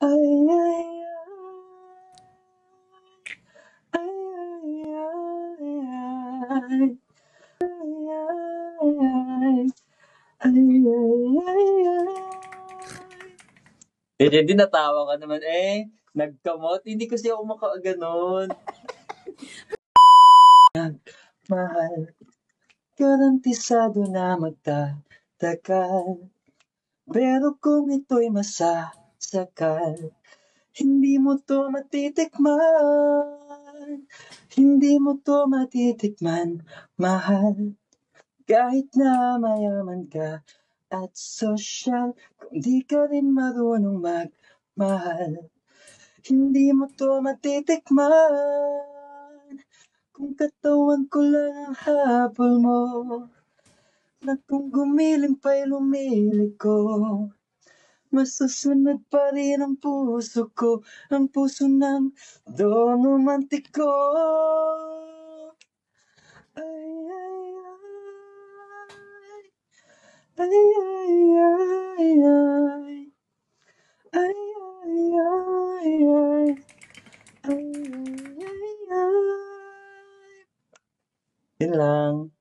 Ay, ay, ay, ay, ay, ay, di natawa ka naman nagkamot, hindi kasi ako makaganon. Mahal, garantisado na magtatagal. Pero kung ito'y masasakal, hindi mo to matitikman. Hindi mo to matitikman, mahal. Kahit na mayaman ka at sosyal, kung di ka rin marunong magmahal, hindi mo to matitikman. Kung katawan ko lang ang habol mo, na kung gumiling pa'y lumiliko, masusunod pa rin ang puso ko, ang puso ng Don Romantico. Ay, ay, ay, ay, ay, ay, ay, ay, ay, ay, ay, ay, ay, ay. Yun lang.